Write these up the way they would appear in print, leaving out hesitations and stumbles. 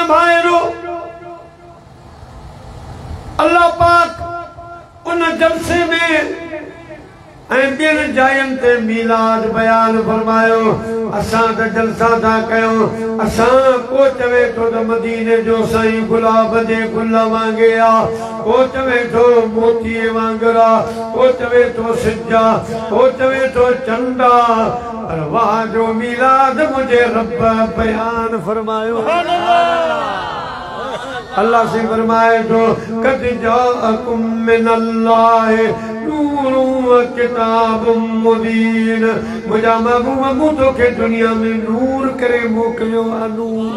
भाईरो अल्लाह पाक उन जलसे में बिन जायन ते मीलाद बयान फरमायो। असां त जलसा था कयो, असां को चवे तो त मदीने जो साईं गुलाब जे गुल वांगेया, को चवे तो मोती वांगरा, को चवे तो सिजा, को चवे तो चंदा। और वहां जो मीलाद मुझे रब बयान फरमायो। अल्लाह से फरमाए तो कद जाअकुम मिनल्लाहि नूरुन व किताबुम मुबीन। मुझा महबूब मुझो के दुनिया में नूर करे मोकलियो आ नूर।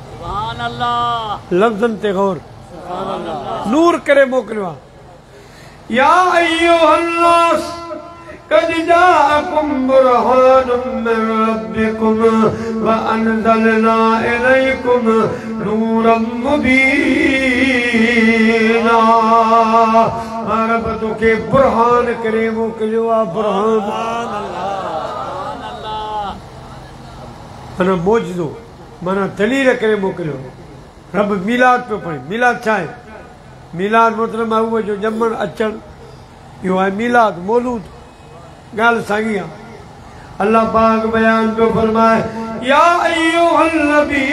सुभान अल्लाह लफ्ज़न ते गौर। सुभान अल्लाह नूर करे मोकलियो आ। या अय्युहन्नास कद जाअकुम बुरहानुम मिन रब्बिकुम व अनज़लना इलैकुम नूरम मुबीना। रब तोखे बुरहान करे मोकिलियो आ। बुरहान माना मौजज़ो माना दलील करे मोकिलियो। रब मीलाद पे पढ़े। मीलाद छा है? मीलाद मतलब महबूब जो ॼमण अचण, इहो आहे मीलाद मौलूद। गाल सागी अल्लाह पाक बयान पे फरमाए या अय्युहल नबी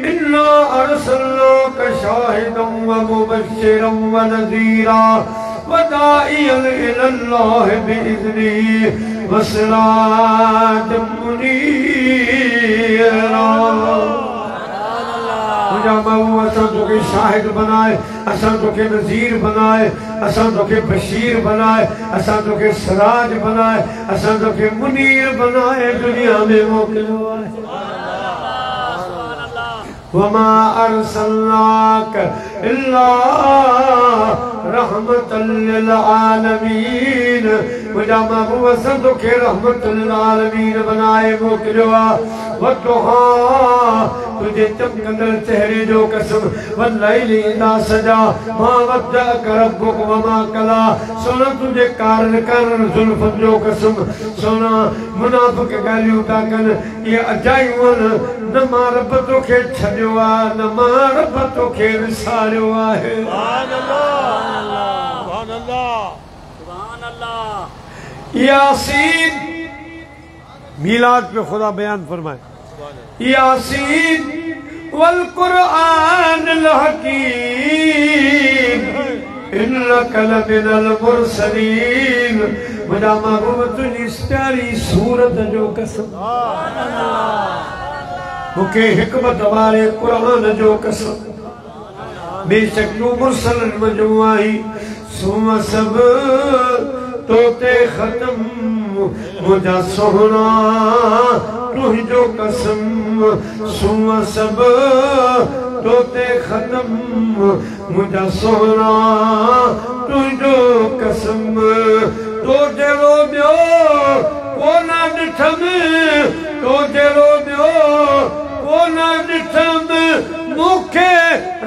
इन्ना अरसलनाका शाहिदन व मुबश्शिरन व नज़ीरा व दाइयन इलल्लाहि बिइज़निही व सिराजम मुनीरा। असां तोखे शाहिद बनाए, असां तोखे नज़ीर बनाए, असां तोखे बशीर बनाए, असां तोखे सिराज बनाए, असां तोखे मुनीर बनाए दुनिया में मोकिलियो आहे। वमा अरसलनाक इल्ला रहमतल लिल आलमीन। मुझा महबूब असां तोखे रहमतुल लिल आलमीन बनाए मोकिलियो आहे। तुझे चमकंदड़ चेहरे जो कसम वल्लैलि इज़ा सजा मा वद्दअक रब्बुक वमा कला। सोना तुझे कारण ज़ुल्फ़न जो कसम। सोना मुनाफ़िक़ ॻाल्हियूं था कनि ये अजायूं न मां रब तोखे छॾियो आहे, न मां रब तोखे विसारियो आहे। यासीन मीलाद पे खुदा बयान फरमाए यासीन वल कुरआनिल हकीम इन्नका लमिनल मुरसलीन। मुझा महबूब तुझी प्यारी सूरत जो कसम। मुखे हिकमत वारे कुरान जो कसम। बेशक तू मुरसल मजू आई सुम सब तोते खत्म। मुझा सोहना तुझो कसम सुम सब तोते खत्म। मुझा सोहना तुझो कसम। तो जहिड़ो ॿियो कोन ॾिठम, तो जहिड़ो ॿियो कोन ॾिठम। मूंखे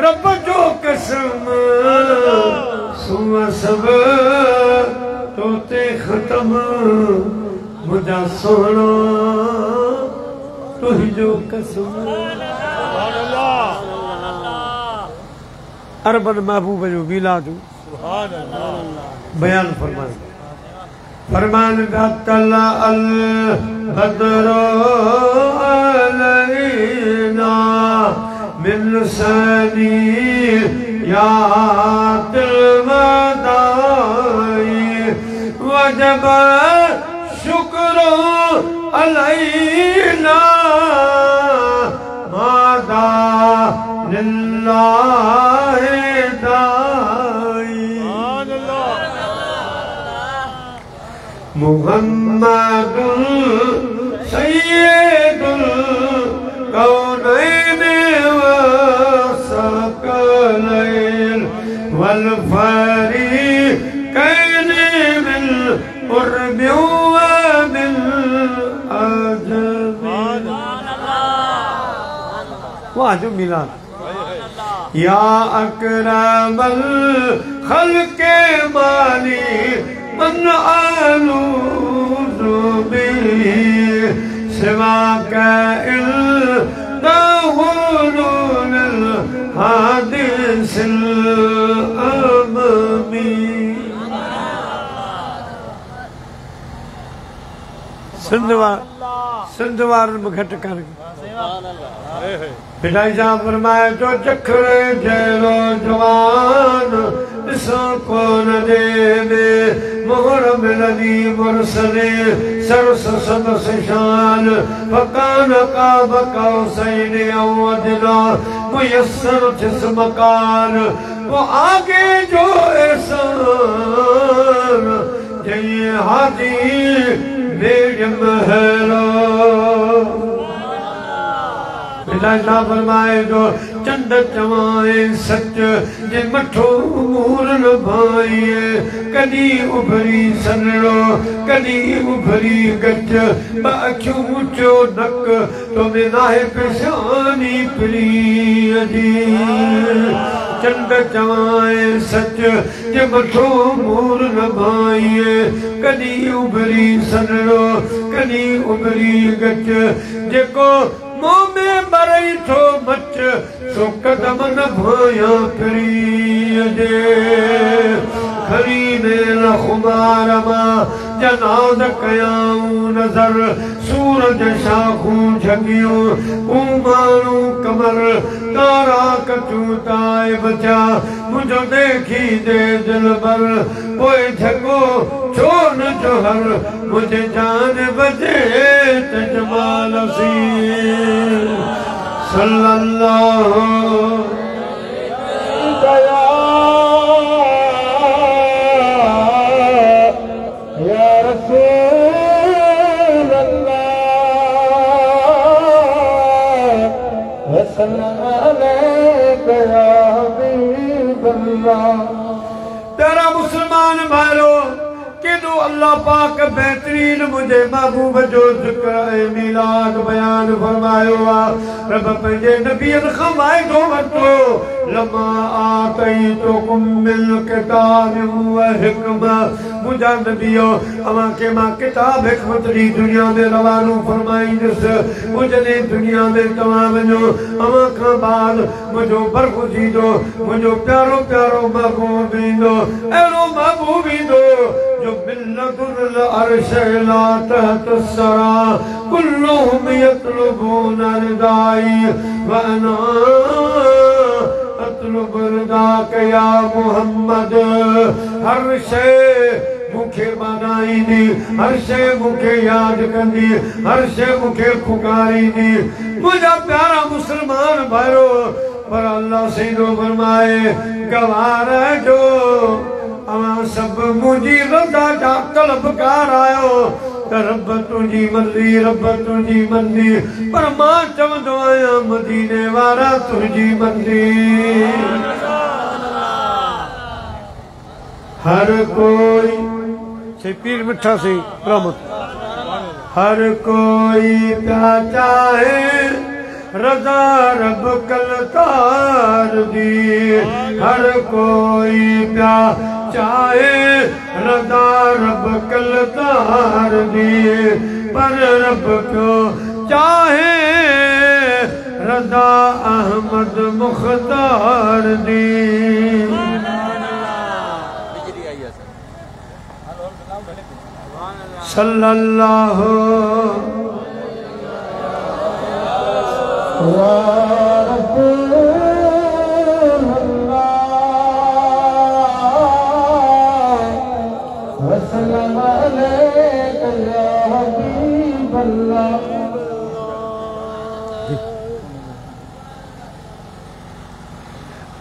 रब जो कसम सुम सब तोते खत्म। मुझा सोहना तुझो कसम। अरबन महबूब जो मीलाद बयान फरमाए। फरमान तला अल बदरो अलैना मिन सनीयातिल वदाई वजब शुक्र अलैना मादा लिल्लाहि दाई। मुहम्मदुल सय्यदुल कौनैन व सकलैन वल फरीक़ैन मिन क़ुर्बि व मिन अजब। वाह जो मिलाद। या अकरमल खल्क़े माली मन आलूज़ु बिही سواك إنه نور الحادث الأمامي सिंधवार में घट कर पिताई साहब फरमाए तो चखरे जैरो जवान इसो को न देवे मोहर मिलनी मुरसले सरस सबस शान फकान का बकाओ सैने अवदना मुयस्सर जिस मकान वो आगे जो एहसान जय हाजी बेगम हेलो पिता साहब फरमाए जो चंद चवाए सच जे मठो मूर न भाईए कदी उभरी सनड़ो कदी उभरी गच अखियों ऊंचो नक तो में नाहे पेशानी प्री अजी चंद चवाए सच जे मठो मूर न भाईए कदी उभरी सनड़ो कदी उभरी गच जेको मुँह में मरई थो मच सो कदम न भाया फिरी जे खरी में खुमार मां जनाद कयाऊं नजर सूरज शाखूं झगियो उमानू कमर तारा कचू ताए बचा मुझो देखी दे दिल भर पोए झगो छो न जोहर मुझे जान बजे तजमाल सी सल्लल्लाहु या रसूल अल्लाह वसल्लम अलैका या हबीब अल्लाह प्यारा मुसलमान भाइयों केॾो अल्लाह पाक बेहतरीन मुझे महबूब जो ज़िक्र ऐं मीलाद बयान फरमायो आहे रब पंहिंजे नबीअनि खां वाइदो वरितो लमा आतईतुकुम मिन किताबिन व हिकमा मुंहिंजा नबीओ अव्हांखे मां किताब हिकमत ॾेई दुनिया में रवानो फरमाईंदुसि जॾहिं दुनिया में तव्हां वञो अव्हां खां बाद मुंहिंजो बरगुज़ीदो मुंहिंजो प्यारो प्यारो महबूब ईंदो अहिड़ो महबूब ईंदो जो मिल्लतुल अर्श ला तहत सरा कुल्लुहुम यतलबून रिदाई व अना अतलुब रिदाक या मुहम्मद हर शइ मुखे मनाईंदी हर शइ मुखे यादि कंदी हर शइ मुखे पुकारींदी मुंहिंजा प्यारा मुसलमान भाइयो पर अल्लाह सीधो फरमाए गवार जो अवां सब मुंहिंजी रज़ा जा तलबकार आयो त रब तुंहिंजी मर्ज़ी पर मां चवंदो आहियां मदीने वारा तुंहिंजी मर्ज़ी हर कोई से पीर मिठा से रहमत हर कोई प्या चाहे रज़ा रब कलकार दी हर कोई प्या चाहे रज़ा रब कलकार दी पर रब क्यों चाहे रज़ा अहमद मुख्तार दी सल्लल्लाहु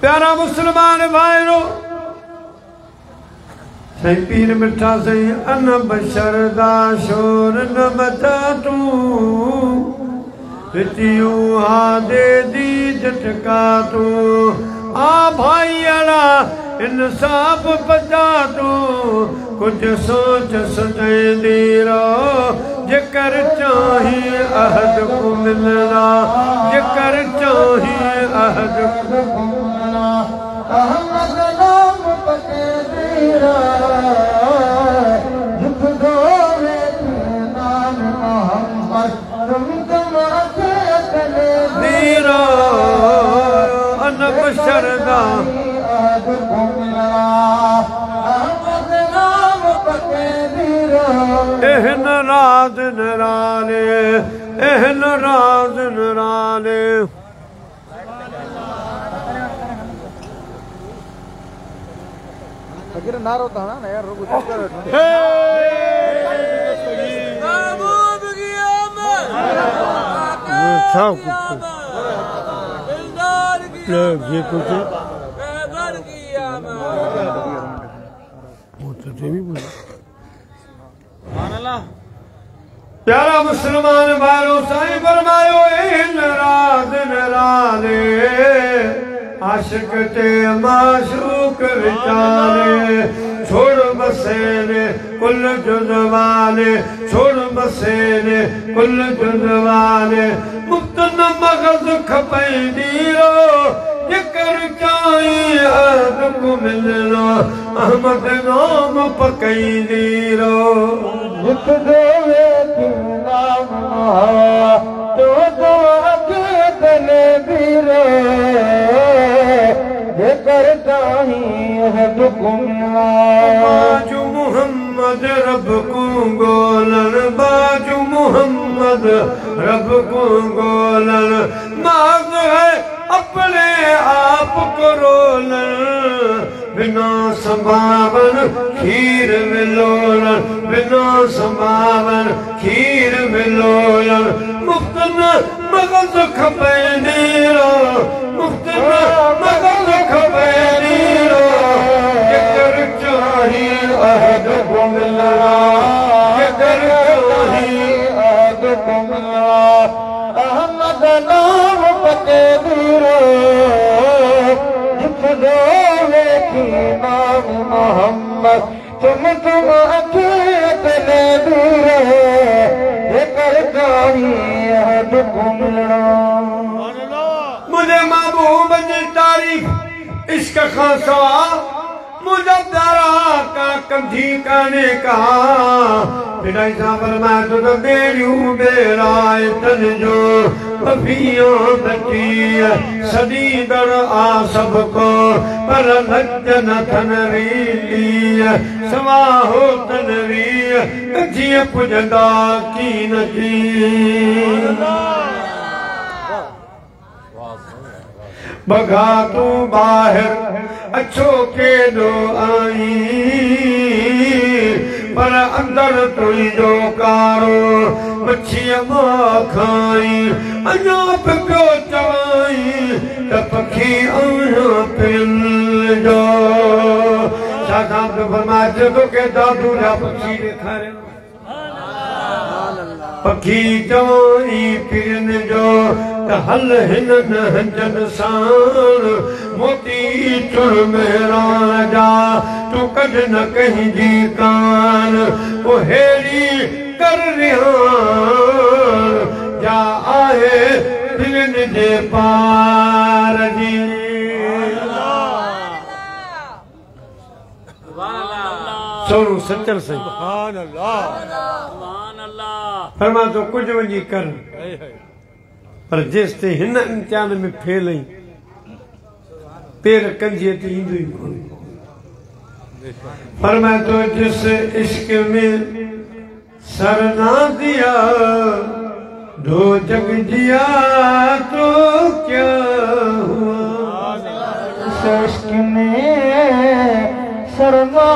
प्यारा मुसलमान भाइयों सही पीर मिठा सही अन बशर दा शोर न मचा तू रितियू हा दे दी झटका तू आ भाई अड़ा इंसाफ बचा तू कुछ सोच सजैंदी रहो जेकर चाही अहद को मिलना जेकर चाही अहद को मिलना अहमद नाम पके दीरा झुक दो रे नाम मोहम्मद एहन राज निराले, एहन राज निराले। अगर नारो था ना यार रुक प्यारा मुसलमान भाइयों साईं फरमायो एहन राज निराले आशिक ते माशूक विचारे छोड़ बसेने कुल जुज़वाने छोड़ बसेने कुल जुज़वाने मुक्त न मगज़ खपैंदीरो जिक्र चाही अहद को मिलनो अहमद नाम पकैंदीरो जित देवे तू नाम तो आगे तले बीरो जिक्र चाही अहद को मिलनो बाजू मुहम्मद रब को गोलन बाजू मुहम्मद रब को गोलन माज है अपने आप को रोलन बिना संभावन खीर मिलोलन बिना संभावन खीर मिलोलन मुफ्त न मगज़ खपैंदीरो मुफ्त न मगज़ खपैंदीरो जिक्र चाही अहद को मिलना जिक्र चाही अहद को मिलना अहमद नाम पकैंदीरो जित देवे की नाम मोहम्मद तुम अकेले दूरे जिक्र चाही अहद को मिलना मुझे महबूब जी तारीफ इश्क खासा मुझे दरा का कंधी करने का फिराई साबर मैं तो बेड़ियों बेराय तन जो बफियों बची सदी दर आ सबको पर नजन थनवी सवा हो तनवी कंधी पुजदा की नची बगा तू बाहर अच्छो के दो आई पर अंदर तुई जो कारो मच्छिया मां खाई अञा पियो चवाई त पखी अञा पिल जो शादा फरमाए जदो के दादू जा पखी ॾेखारे पखी चवाई पिन जो त हल हिन हंजन साण मोती चुर मेरा जा तू कद न कहीं जी कान वो हेड़ी कर रिहान जा आए फिरन जे पार जी सोनू सच्चर से सुभान अल्लाह फरमा तो कुछ वञी कर पर जेस ते हिन इम्तिहान में फेल आई पेर कंजीअ ते ईंदो ई कोन फरमाए तो जिस इश्क में सर ना दिया दो जग जिया तो क्या हुआ इस इश्क में सर ना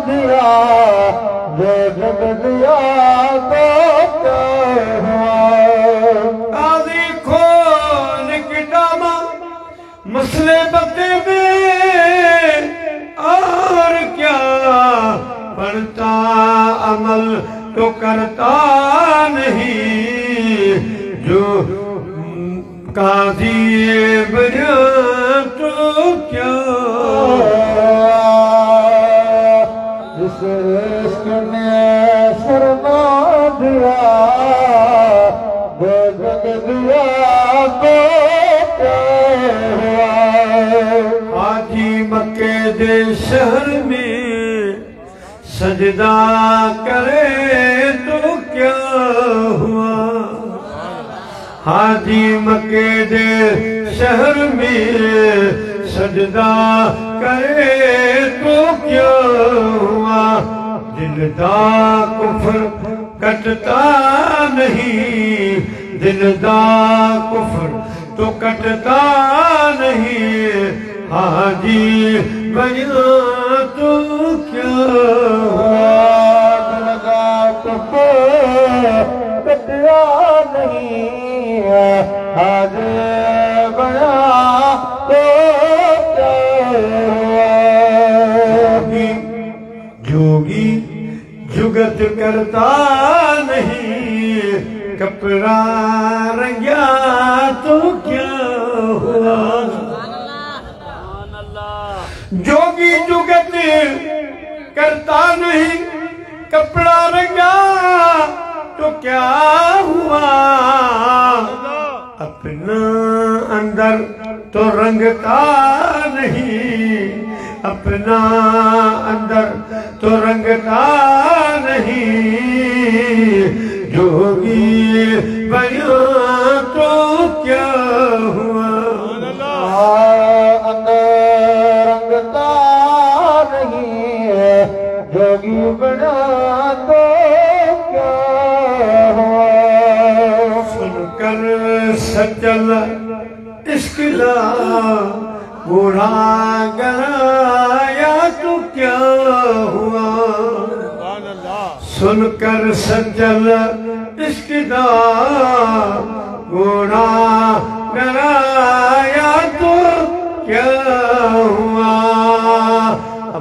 दिया दो जग दिया तो क्या हुआ आदि खोल के डामा मसले बते में और क्या पढ़ता अमल तो करता नहीं जो काजी बजा तो क्या जिस इश्क में शर्मा दिया जग दिया तो क्या हाजी मक्के दे शहर में सजदा करे तो क्या हुआ हाजी मक्के दे शहर में सजदा करे तो क्या हुआ दिल दा कुफ्र कटता नहीं दिल दा कुफ्र तो कटता नहीं हाजी बना तो क्या दिल दा कुफ्र कटता नहीं हाजी बना तो जोगी जुगत करता नहीं कपड़ा रंगा तो क्या हुआ जोगी जुगत करता नहीं कपड़ा रंगा तो क्या हुआ अपना अंदर तो रंगता नहीं अपना अंदर तो रंगता नहीं जोगी बना तो क्या हुआ अंदर रंगता नहीं जोगी बना तो क्या हुआ सुनकर सचल इश्क़ बूढ़ा गराया तो क्या हुआ सुनकर सजल इश्क़ दा बूढ़ा गराया तो क्या हुआ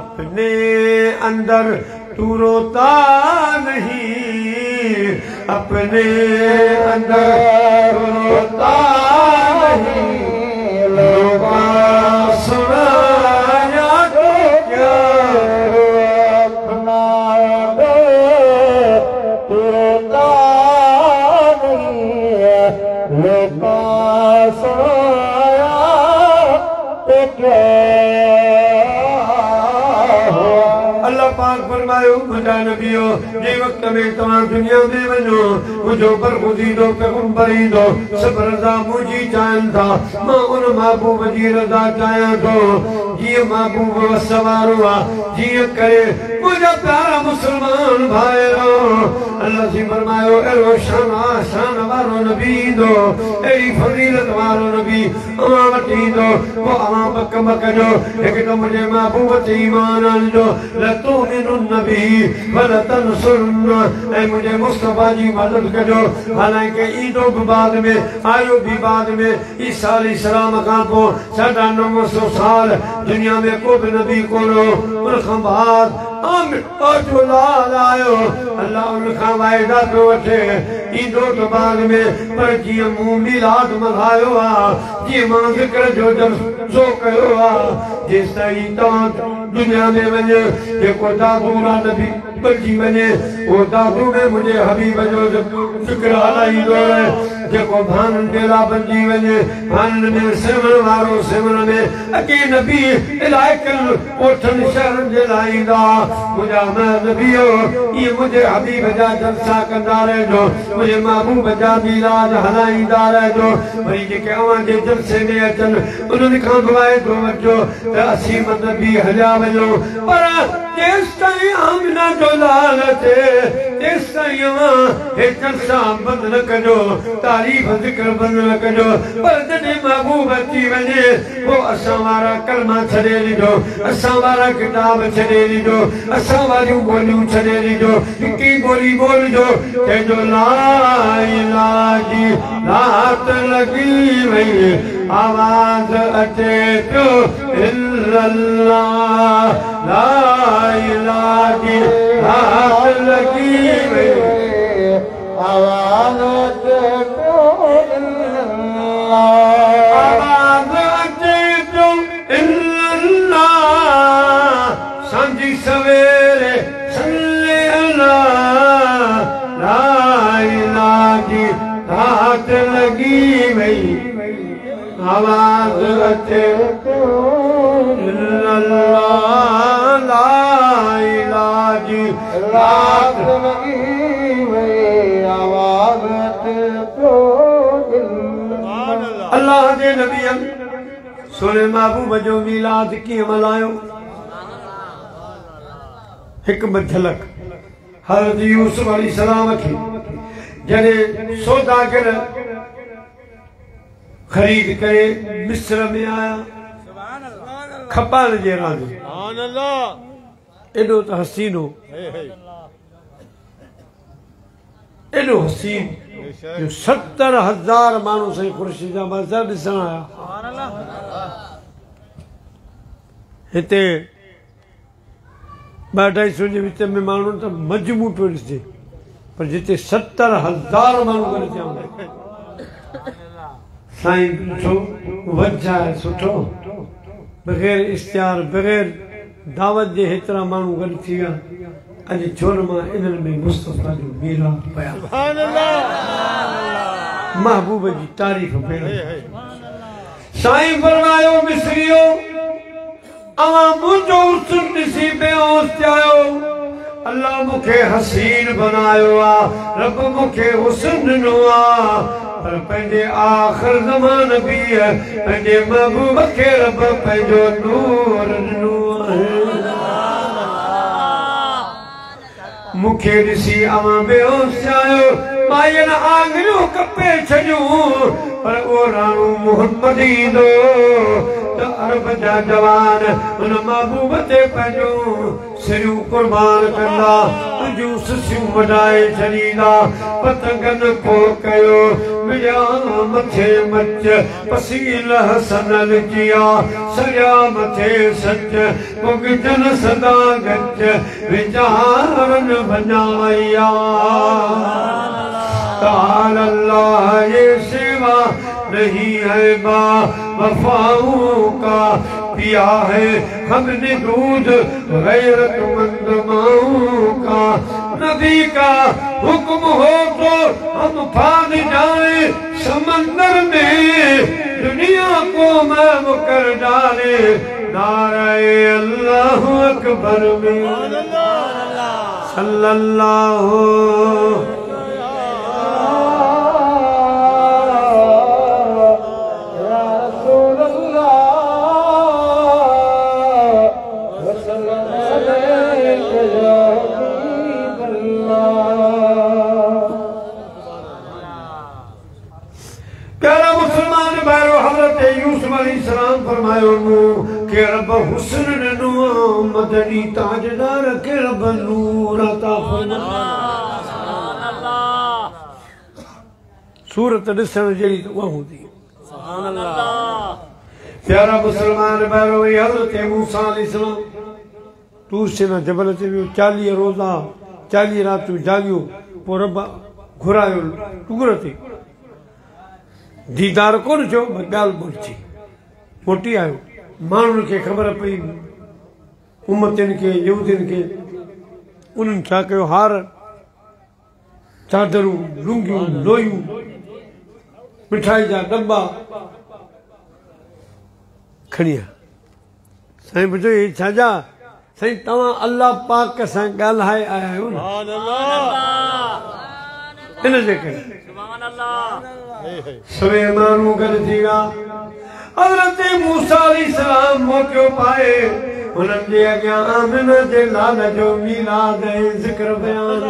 अपने अंदर तू रोता नहीं अपने अंदर रोता नहीं सुनाया तो क्या अपना रोता नहीं लोका सुनाया तो क्या अल्लाह पाक फरमायो मुझा नबियो जे वक्त में तमाम दुनिया में वञो मुझो पर खुदी दो पैगंबरी दो सब रज़ा मुझी चाहिन था मां उन महबूब जी रज़ा चाहियां थो जीअं महबूब सवारो आहे जीअं करे मुझा प्यारा मुसलमान भाइरो अल्लाह जी फरमायो एरो शान वारो नबी दो एड़ी फजीलत वारो नबी अमा वठी दो वो अमा बक बक जो एक तो मुझे महबूब ते ईमान आणजो लतुमिनुन नबी वलतनसुरना ऐ मुझे मुस्तफा जी मदद कजो हालांकि ईदो बाद में आयो भी बाद में ईसा अलैहिस्सलाम का पो 950 साल दुनिया में को भी नबी कोलो उन बाद आमिर जो लाल आयो अल्लाह उनका वायदा तो वठे ईदो तो बाद में पर जी मुंह मिलाद मनायो आ जी मां जिक्र जो जो कयो आ जिस ताईं तो दुनिया में वने जेको दादूरा नबी बची वने वो दादू में मुझे हबीब जो जिक्र हलाई दो जेको भान डेला बची वने भान में सिमर वारो सिमर में अके नबी इलाइकल ओठन शहर जे लाईंदा मुझा नबियो ये मुझे हबीब जा जलसा कंदा रहो मुझे महबूब जा मिलाद हलाईंदा रहो वरी जेके अवां जे जलसे में अचन उन्हनि खां दुआए तो वठो त असीं नबी हलिया वञो पर जेस ताईं आमिना जो लाल थे तेस ताईं हे जलसा बंद न कजो तारीफ़ ज़िक्र बंद न कजो पर जॾहिं महबूब अची वञे वो असां वारा कलमा छॾे ॾिजो असां वारा किताब छॾे ॾिजो असां वारियूं ॿोलियूं छॾे ॾिजो हिकु ॿोली ॿोलिजो कंहिंजो ला इलाहा जी रात लॻी वई आवाज़ अचे पियो इल्लल्लाह ला इलाहा जी रात लॻी वई आवाज़ अचे पियो इल्लल्लाह आवाज़ अचे पियो इल्लल्लाह सांझी सवेरे सल्ले अल्लाह ला इलाहा जी रात लगी वई आवाज़ अचे इल्लल्लाह ला इलाहा जी रात लगी वई आवाज़ अचे पियो अल्लाह दे नबी सोने महबूब जो मीलाद कीअं मल्हायो हिकु ॿ झलक हज़रत यूसुफ अलैहिस्सलाम खे जॾहिं सौदागर ख़रीद करे मिस्र में आया खपाइण जे रांदि एॾो त हसीन हो एॾो हसीन 70,000 माण्हू साईं ख़ुर्शीद जा मंज़र ॾिसण आया हिते 2-250 जे विच में माण्हू त मजमू पियो ॾिसे पर जिते 70,000 माण्हू गॾु थिया साईं ॾिठो वजह आहे सुठो बग़ैर इश्तिहार बग़ैर दावत जे हेतिरा माण्हू गॾु थी विया अॼु छो न मां इन्हनि में मुस्तफ़ा जो मीलाद पया महबूब जी तारीफ़ पिया साईं फरमायो मिस्रियो अवां मुंहिंजो हुस्न ॾिसी बेहोश थियायो अल्लाह मूंखे हसीन बनायो आहे रब मूंखे हुस्न ॾिनो आहे पर पंहिंजे आख़िर ज़मान बि पंहिंजे महबूब खे रब पंहिंजो नूर ॾिनो आहे मूंखे ॾिसी अवां बेहोश थियायो मां आङिरियूं कपे छॾियूं पर उहो राणो मोहम्मद ईंदो त अरब जा जवान हुन महबूब ते पंहिंजो सिरियूं कुर्बान कंदा जूं सिसियूं वॾाए छॾींदा पतंगनि को कयो मिलिया मथे मच पसील हसन लिचिया सॼा मथे सच मुगजन सदा गच वीचारनि भॼाया ताल अल्लाह ये सिवा नहीं है बा वफाओं का पिया है हमने दूध गैरतमंद माओं का नबी का हुक्म हो तो हम फान जाए समंदर में दुनिया को महव कर डाले नारे अल्लाह अकबर में सल्लल्लाहु फरमायो के रब हुस्न ॾिनो मदनी ताजदार के रब नूर अता फरमायो सूरत ॾिसण जहिड़ी त उहा हूंदी प्यारा मुस्लमान भाइरो हज़रत मूसा अलैहिस्सलाम तूर सेना जबल ते वियो 40 रोज़ा 40 रातूं जागियो पोइ रब घुरायो टूर ते दीदार कोन थियो ॻाल्हि ॿोल थी मोटी आयो माण्हुनि खे ख़बर पई उम्मतियुनि खे यहूदियुनि खे उन्हनि छा कयो हार चादरूं लुंगियूं लोयूं मिठाई जा दॿा खणी आया साईं पुछो हे छाजा साईं तव्हां अल्लाह पाक सां ॻाल्हाए आया आहियो न इन जे करे सभई माण्हू गॾु थी विया हज़रत मूसा अलैहिस्सलाम मौक़ो पाए उन्हनि जे अॻियां आमिना जे लाल जो मीलाद ऐं ज़िक्र बयान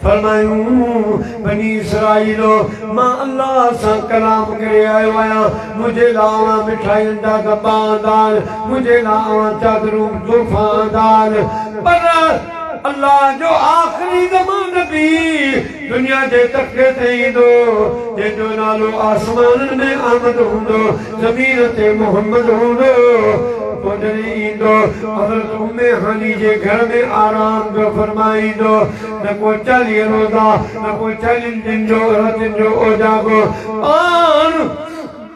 फरमायूं बनी इसराईलो मां अल्लाह सां कलाम करे आयो आहियां मुंहिंजे लाइ मिठाइनि जा दॿा दाल मुंहिंजे लाइ चादरूं तोहफ़ा दाल पर अल्लाह जो आखिरी ज़मान भी दुनिया जे तख़्ते ते ईंदो जंहिंजो नालो आसमाननि में आमद हूंदो ज़मीन ते मोहम्मद हूंदो पोइ जॾहिं ईंदो हज़रत उम्मे हानी जे घर में आराम पियो फरमाईंदो न को 40 रोज़ा न को 40 ॾींहंनि जो रातिनि जो ओजागो पाण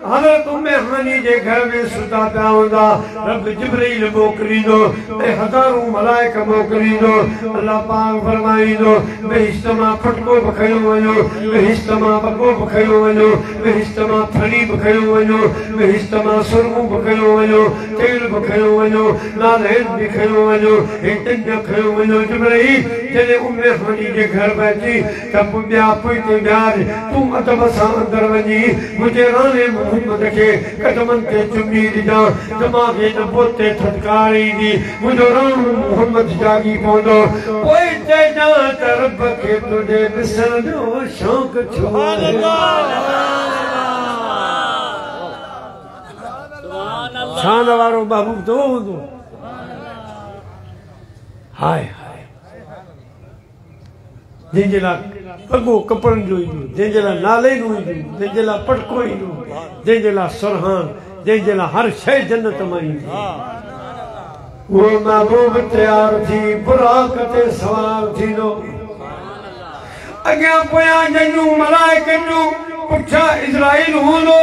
हज़रत उम्मे हानी जे घर में सुता पिया हूंदा रब जिब्रील मोकिलींदो ऐं हज़ारों मलाइका मोकिलींदो अल्लाह पाक फरमाईंदो बेहिश्त मां फटको बि खयो वञो बेहिश्त मां बको बि खयो वञो बेहिश्त मां थणी बि खयो वञो बेहिश्त मां सुरमू बि खयो वञो तेल बि खयो वञो नालेन बि खयो वञो हिटिन जो खयो वञो जिब्रील जॾहिं उम्मे हानी जे घर में अची त ॿिया पोइ ते ॿिया तूं अदब सां अंदरि वञी मुंहिंजे राणे मोहम्मद के कदमन ते चुमी ॾिजां दिमाग़ नबूवत ते थदकार ईंदी मुंहिंजो राणो मोहम्मद जागी पवंदो पोइ चइजां त रब खे तुंहिंजे ॾिसण जो शौक़ु छो शान वारो महबूब तो हूंदो हाय हाय जंहिंजे लाइ पगो कपड़नि जो ईंदो जंहिंजे लाइ नाले जो ईंदो जंहिंजे लाइ पटको ईंदो जंहिंजे लाइ सरहान जंहिंजे लाइ हर शइ जन्नत मां ईंदी उहो महबूब तयार थी बुराक ते सवार थींदो अॻियां पोयां जंहिंजूं मलाइकनि जूं पुठियां इज़राइल हूंदो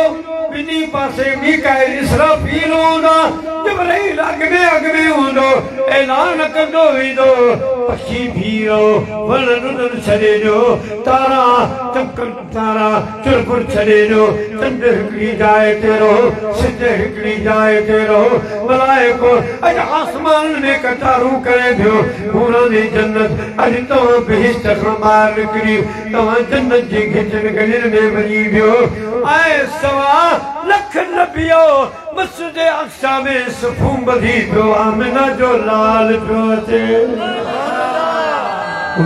ॿिन्ही पासे मीकाइल इसराफील हूंदा जिब्राइल अॻ में हूंदो ऐलान कंदो वेंदो पखी भीरो वण रुनर छॾे ॾियो तारा चमकनि तारा चुरपुर छॾे ॾियो चंड हिकिड़ी जाइ ते रहो सिज हिकिड़ी जाइ ते रहो मलाइको अॼु आसमान में कतारूं करे पियो पूरानी जन्नत अॼु तव्हां बेहिश्त खां ॿाहिरि निकिरी तव्हां जन्नत जी घिचनि गलियुनि में वञी वियो ऐं सवा लख नबियो मस्जिद अक्सा में सफ़ू ॿधी पियो आमिना जो लाल पियो अचे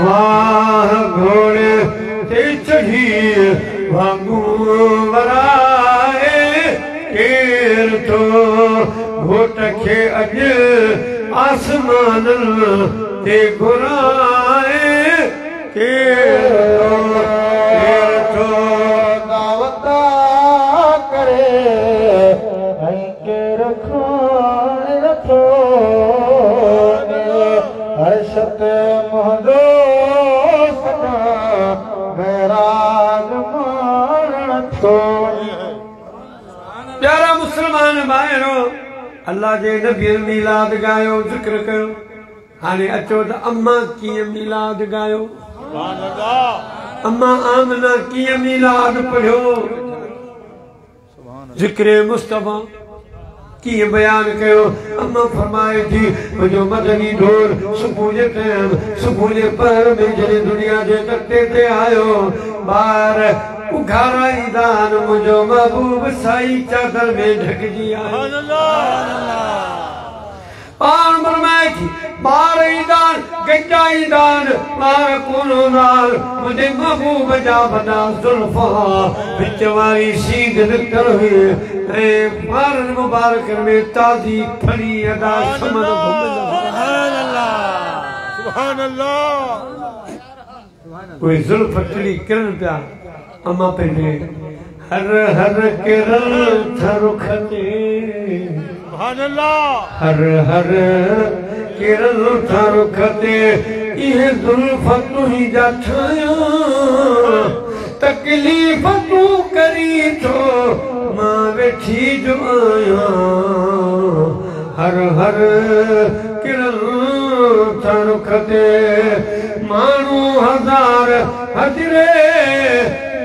वाह घोड़े ते चढ़ी वांगुरु वराए केर तो घोट खे अॼु आसमाननि ते घुराए केर तो दावत करे ऐं केर रखो हर्षत मुंहिंजो सदा बैराग मारण थो प्यारा मुसलमान भाइरो अल्लाह जे नबी मीलाद गायो ज़िक्र कयो हाणे अचो त अम्मा कीअं मीलाद गायो अम्मा आमना कीअं मीलाद पढ़ियो ज़िक्र मुस्तफ़ा कीअं बयान कयो अम्मा फरमाए थी मुंहिंजो मदनी ढोल सुबुह जे टाइम सुबुह जे पहर में जॾहिं दुनिया जे तख़्ते ते आयो ॿार उघाराईंदा आहिनि मुंहिंजो महबूब साई चादर में ढकिजी आयो पाण फरमाए थी ॿार ईंदा आहिनि गंजा ईंदा आहिनि ॿार कोन हूंदा आहिनि मुंहिंजे महबूब जा वॾा ज़ुल्फ़ा विच वारी सीध निकितल हुई ऐं ॿारनि मुबारकनि में ताज़ी फड़ी अदा समन उहे ज़ुल्फ़ टिड़ी किरनि पिया अम्मा पंहिंजे हर हर किरन था रुख ते हर हर किरन था रुख ते इहे ज़ुल्फ़ तुंहिंजा ठाहियां तकलीफ़ तूं करी थो मां वेठी जो आहियां हर हर किरन था रुख ते माण्हू हज़ार हजरे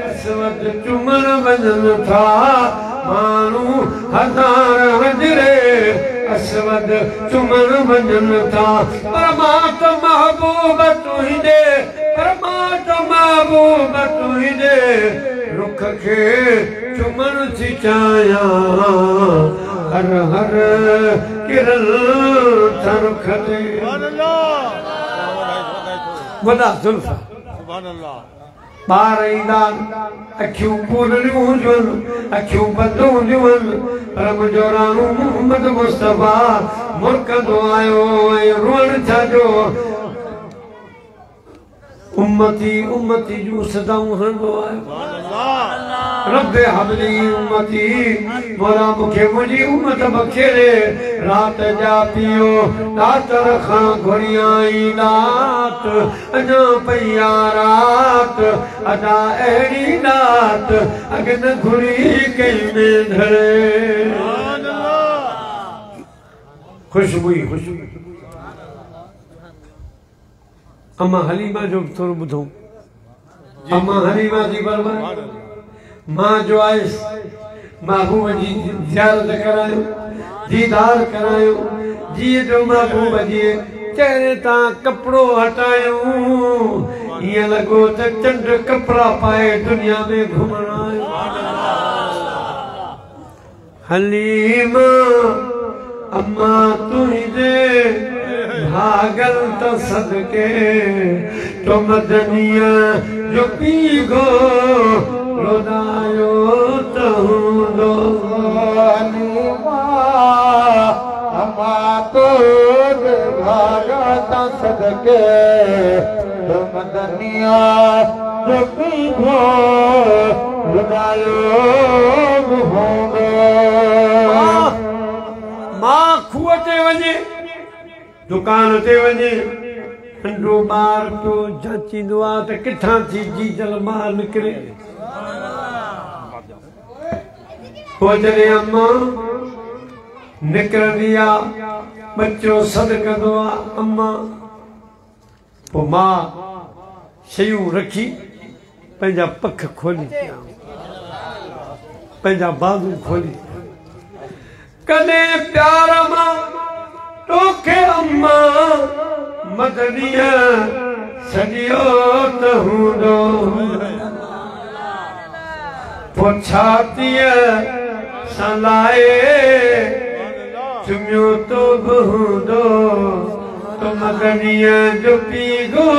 असवद चुमण वञनि था माण्हू हज़ार हजरे असवद चुमण वञनि था परमात महबूब तुंहिंजे परमात महबूब तुंहिंजे रुख खे चुमण थी चाहियां हर हर किरन था रुख ते वॾा ज़ुल्फ़ ॿार ईंदा अखियूं पूरड़ियूं हुजनि अखियूं बंदि हूंदियूं आहिनि पर मुंहिंजो राणो मोहम्मद मुस्तफ़ा मुरकंदो आयो ऐं रोअण छाजो उम्मती उम्मती जूं सदाऊं हणंदो आयो रब हबली उम्मती मोला मूंखे मुंहिंजी उम्मत बख़्शे रात जा पियो दातर खां घुरियाई रात अञा पई आ रात अदा अहिड़ी रात अॻु न घुरी कई में धरे ख़ुशबू अम्मा हलीमा जो थोरो ॿुधो अम्मा हलीमा जी बरबाद मां जो आयुसि महबूब जी ज़ियारत करायो दीदार करायो जीअं जो महबूब जी चेहरे तां कपिड़ो हटायो ईअं लॻो त चंड कपिड़ा पाए दुनिया में घुमण आयो हलीमा अम्मा तुझे भागल तो सदके तो मदनिया जो पीगो रोदायो तो दो हलीमा अम्मा तुझे भागल तो सदके तो मदनिया जो पीगो रोदायो मां खूह ते वञे दुकान ते वञे नंढो ॿार पियो जाचींदो आहे त किथां थी जीजल मां निकिरे पोइ जॾहिं अम्मा निकिरंदी आहे बच्चो सॾु कंदो आहे अम्मा पोइ मां शयूं रखी पंहिंजा पख खोली पंहिंजा बाज़ू खोली कॾहिं प्यार मां तोखे अम्मा मदनीअ सॼियो त हूंदो पोइ छातीअ सां लाए चुमियो तो बि हूंदो तो मदनीअ जो पीगो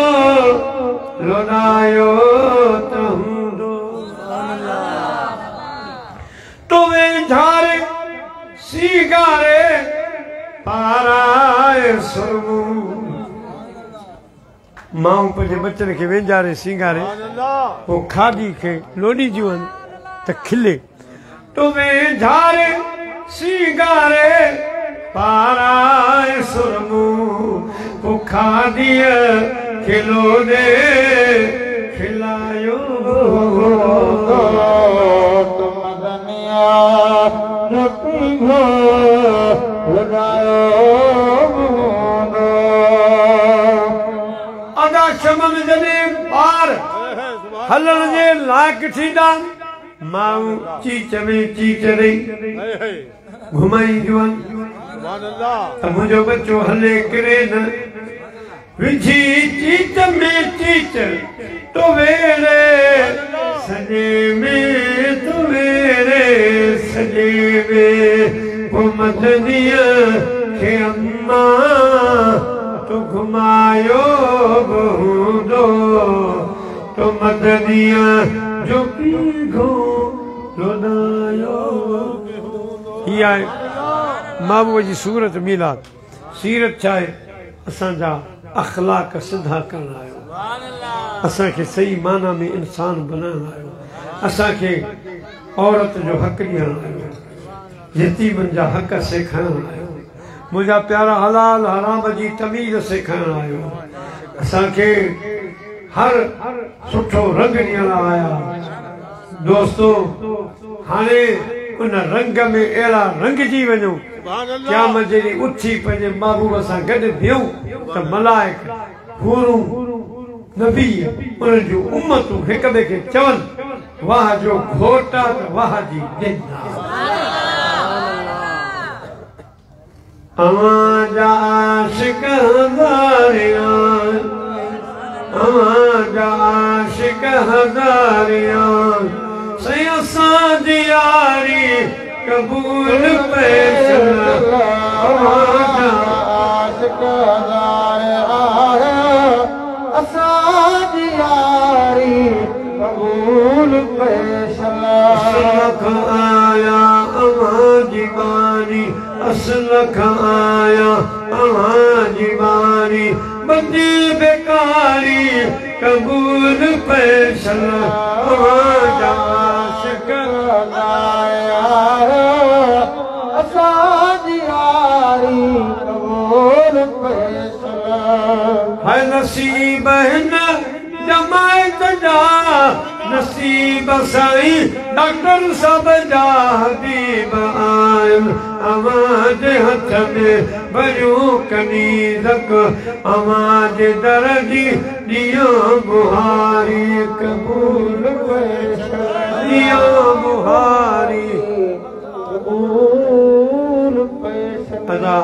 लोनायो त हूंदो तो वे झारे सीगारे पाराए सुरमू मां पंहिंजे बच्चन खे वेंझारे सीगारे पोइ खाधी खे लोॾींदियूं आहिनि त खिले तो वेंझारे सीगारे पाराए सुरमू पोइ खाधीअ खे लोॾे खिलायो अदा शमन जॾहिं ॿार हलण जे लाइक़ थींदा माण्हू चीच में चीच ॾेई घुमाईंदियूं आहिनि त मुंहिंजो बच्चो हले किरे न विझी चीच में चीच तो वेरे सॼे में तो वेरे सॼे में पोइ मदनीअ खे अम्मा तो घुमायो बि हूंदो तो मदनीअ जो पीगो लोॾायो हीअ आहे महबूब जी सूरत मीलाद सीरत छा आहे असांजा अखलाक सिधा करण आयो असांखे सही माना में इंसान बनाइण आयो असांखे औरत जो हक़ ॾियण आयो यतीमनि जा हक़ सेखारण आयो मुंहिंजा प्यारा हलाल हराम जी तमीज़ सेखारण आयो असांखे हर सुठो रंग ॾियण आया दोस्तो हाणे उन रंग में अहिड़ा रंगजी वञो क़यामत जॾहिं उथी पंहिंजे महबूब सां गॾु बीहूं त मलाइक हूरूं नबी उन जूं उम्मतूं हिक ॿिए खे चवनि वाह जो घोट आहे त वाह जी ॾिना अवां जा आशिक हज़ारियां अवां जा आशिक हज़ारियां सही असांजी यारी कबूल पैसला अवां जा आशिक हज़ारियां असांजी यारी कबूल पैसला असलख आया अवां जी बानी असलख आया अवां जी बानी बंदी बेकारी कबूल पैसला अवां जा आशिक आया असांजी यारी कबूल पैसला है नसीब हिन जमायत जा नसीब साईं डॉक्टर सब जा हबीब आयल अवां जे हथ में भरियूं कनीज़क अवां जे दर जी ॾियो बुहारी कबूल ॾियो बुहारी कबूल अदा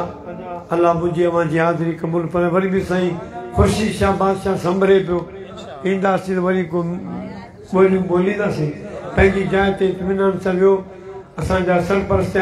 अल्लाह मुंहिंजी अवां जी हाज़िरी क़बूल पर वरी बि साईं ख़ुशी शाह बादशाह संभरे पियो ईंदासीं त वरी को ॿोलियूं ॿोलींदासीं पंहिंजी जाइ ते इत्मीनान सां वियो असांजा सरपरस्त